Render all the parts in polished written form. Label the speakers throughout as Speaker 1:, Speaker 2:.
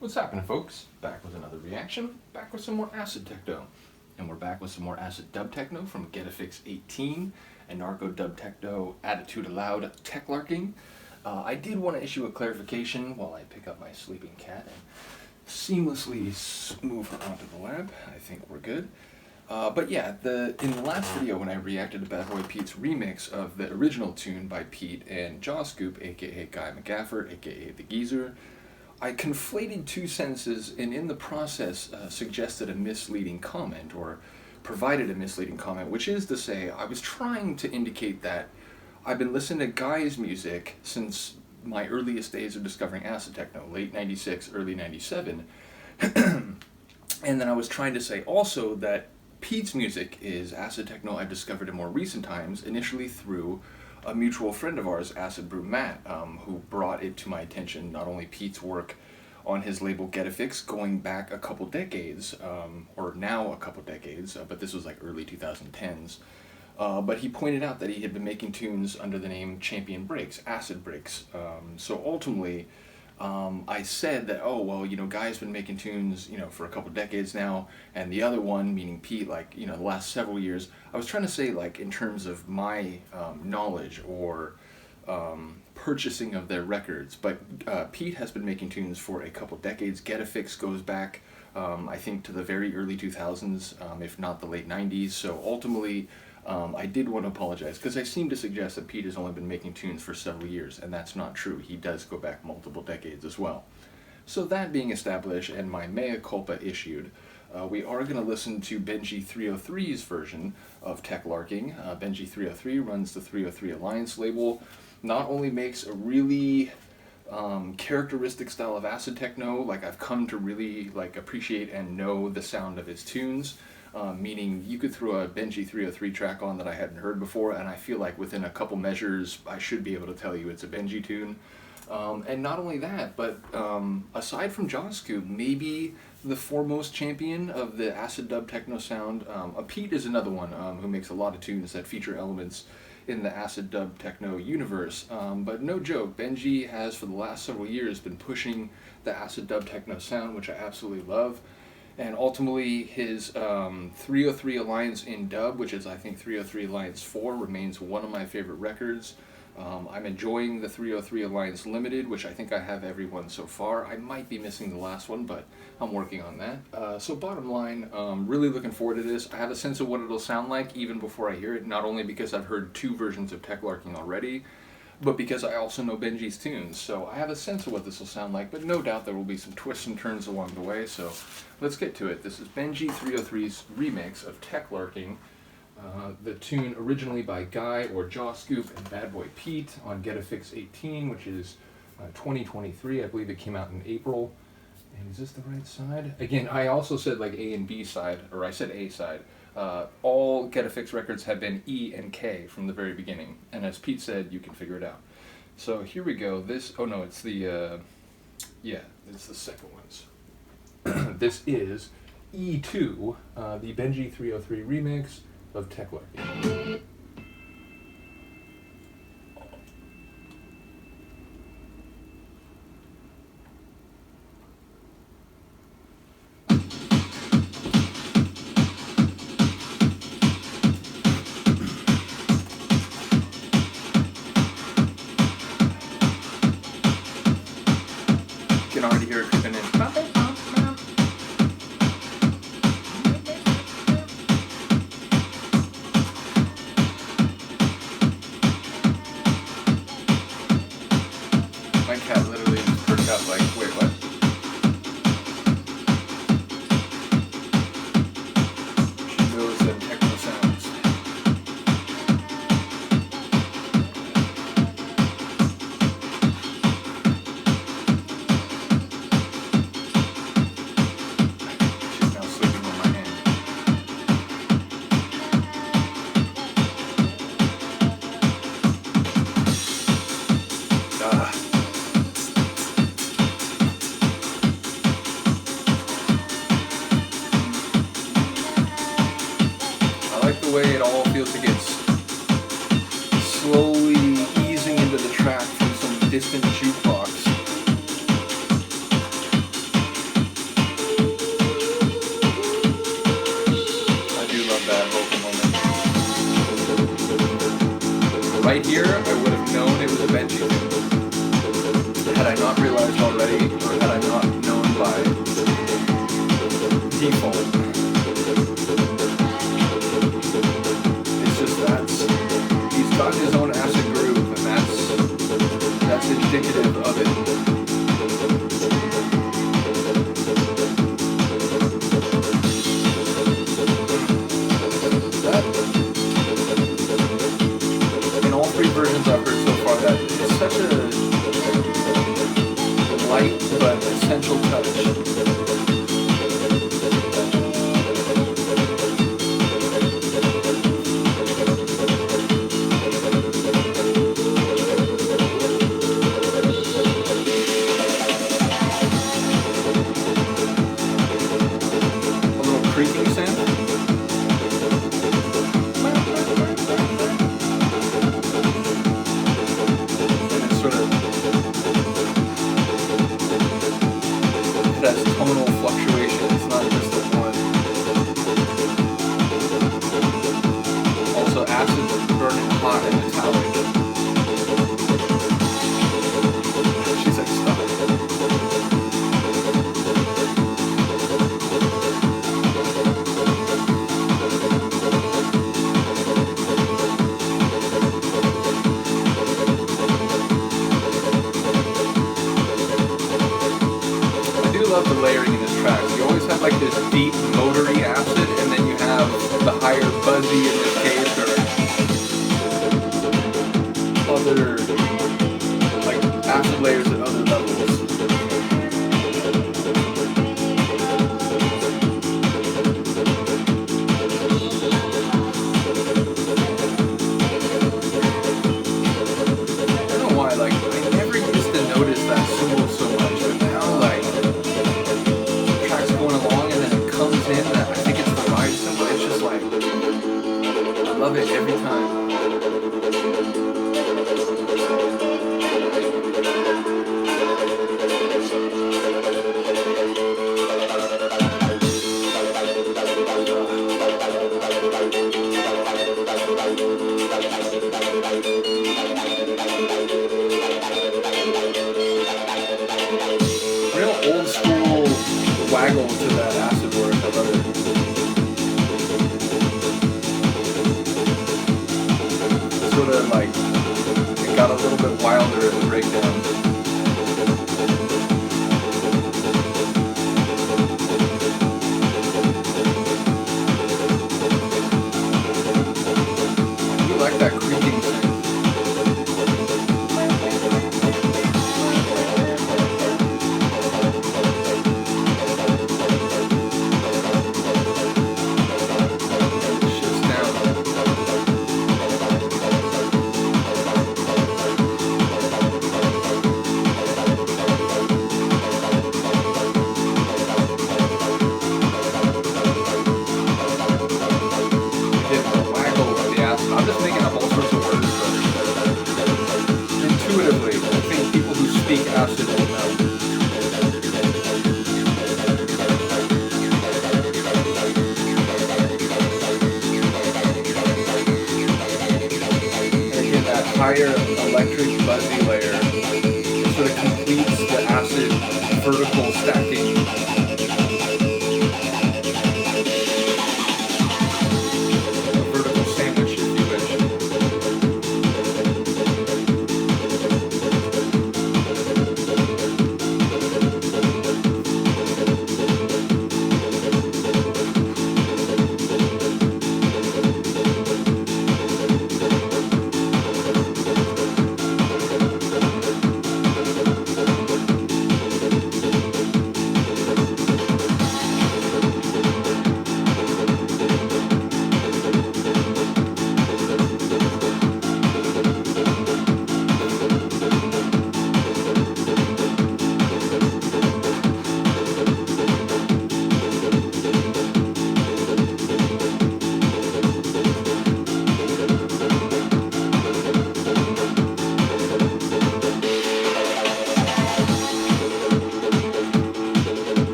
Speaker 1: What's happening, folks? Back with another reaction, back with some more acid-techno. And we're back with some more acid dub-techno from Getafix 18 and narco dub-techno Attitude Aloud Teklarking. I did want to issue a clarification while I pick up my sleeping cat and seamlessly move her onto the lab. I think we're good. But yeah, in the last video when I reacted to Bad Boy Pete's remix of the original tune by Pete and Jaw Scoop, aka Guy McGaffert, aka The Geezer, I conflated two sentences and in the process suggested a misleading comment, or provided a misleading comment, which is to say I was trying to indicate that I've been listening to Guy's music since my earliest days of discovering acid techno, late 96, early 97. And then I was trying to say also that Pete's music is acid techno I've discovered in more recent times, initially through a mutual friend of ours, Acid Brew Matt, who brought it to my attention, not only Pete's work on his label Getafix going back a couple decades, or now a couple decades, but this was like early 2010s. But he pointed out that he had been making tunes under the name Champion Breaks, Acid Breaks. So ultimately, I said that, oh, well, you know, Guy's been making tunes, you know, for a couple decades now, and the other one, meaning Pete, like, you know, the last several years. I was trying to say, like, in terms of my knowledge or purchasing of their records, but Pete has been making tunes for a couple decades. Getafix goes back, I think, to the very early 2000s, if not the late 90s, so ultimately, I did want to apologize, because I seem to suggest that Pete has only been making tunes for several years, and that's not true. He does go back multiple decades as well. So that being established, and my mea culpa issued, we are going to listen to Benji303's version of Teklarking. Benji303 runs the 303 Alliance label, not only makes a really characteristic style of acid techno, like I've come to really like appreciate and know the sound of his tunes, meaning you could throw a Benji303 track on that I hadn't heard before, and I feel like within a couple measures I should be able to tell you it's a Benji tune. And not only that, but aside from Jaw Scoop, maybe the foremost champion of the acid dub techno sound, Pete is another one who makes a lot of tunes that feature elements in the acid dub techno universe. But no joke, Benji has for the last several years been pushing the acid dub techno sound, which I absolutely love. And ultimately, his 303 Alliance in dub, which is I think 303 Alliance 4, remains one of my favorite records. I'm enjoying the 303 Alliance Limited, which I think I have every one so far. I might be missing the last one, but I'm working on that. So bottom line, really looking forward to this. I have a sense of what it'll sound like even before I hear it, not only because I've heard two versions of Teklarking already, but because I also know Benji's tunes, so I have a sense of what this will sound like, but no doubt there will be some twists and turns along the way, so let's get to it. This is Benji303's remix of Teklarking, the tune originally by Guy or Jaw Scoop and Bad Boy Pete on Getafix 18, which is 2023. I believe it came out in April. And is this the right side? Again, I also said like A and B side, or I said A side. All Getafix records have been E and K from the very beginning, and as Pete said, you can figure it out. So here we go. This, oh no, it's the, yeah, it's the second ones. This is E2, the Benji303 remix of Teklarking. You can already hear it creeping in. My cat literally just perked up like, wait, what? She knows them techno sounds. She's now sleeping on my hand. I like the way it all feels like it's slowly easing into the track from some distant jukebox. here, I would have known it was a Benji thing. Had I not realized already, or had I not known by default. It's just he's got his own acid groove, and that's indicative of it. In all three versions I've heard so far, that is such a light but essential touch. The layering in this track. You always have like this deep motory acid, and then you have the higher buzzy in this case, or other like acid layers at other levels. I don't know why, like I never used to notice that symbol so much, but now like along and then it comes in, I think it's the ride symbol. It's just like, I love it every time. Real old school waggle to that acid work. I love it. Sort of like it got a little bit wilder in the breakdown. You like that creaking sound? Intuitively, I think people who speak acid will know. And again, that higher electric buzzy layer sort of completes the acid vertical stacking.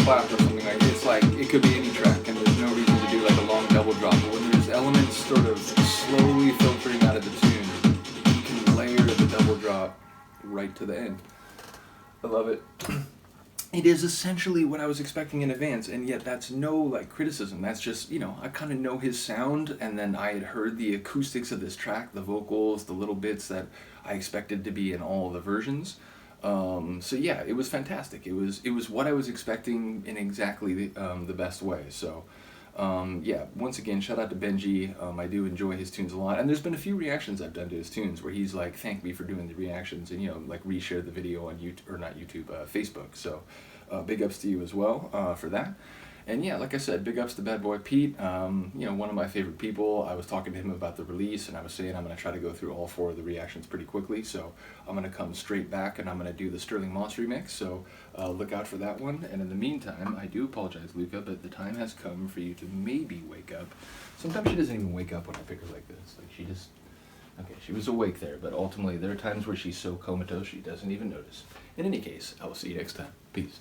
Speaker 1: clap or something like it's like it could be any track, and there's no reason to do like a long double drop. But when there's elements sort of slowly filtering out of the tune, you can layer the double drop right to the end. I love it. It is essentially what I was expecting in advance, and yet that's no like criticism. That's just, you know, I kind of know his sound, and then I had heard the acoustics of this track, the vocals, the little bits that I expected to be in all of the versions. So yeah, it was fantastic. It was what I was expecting in exactly the best way. So yeah, once again, shout out to Benji. I do enjoy his tunes a lot, and there's been a few reactions I've done to his tunes where he's like, thank me for doing the reactions, and, you know, like reshared the video on YouTube, or not YouTube, Facebook. So big ups to you as well for that. And yeah, like I said, big ups to Bad Boy Pete, you know, one of my favorite people. I was talking to him about the release, and I was saying I'm going to try to go through all 4 of the reactions pretty quickly, so I'm going to come straight back and I'm going to do the Sterling Moss remix, so look out for that one. And in the meantime, I do apologize, Luca, but the time has come for you to maybe wake up. Sometimes she doesn't even wake up when I pick her like this. Like, she just, okay, she was awake there, but ultimately there are times where she's so comatose she doesn't even notice. In any case, I will see you next time. Peace.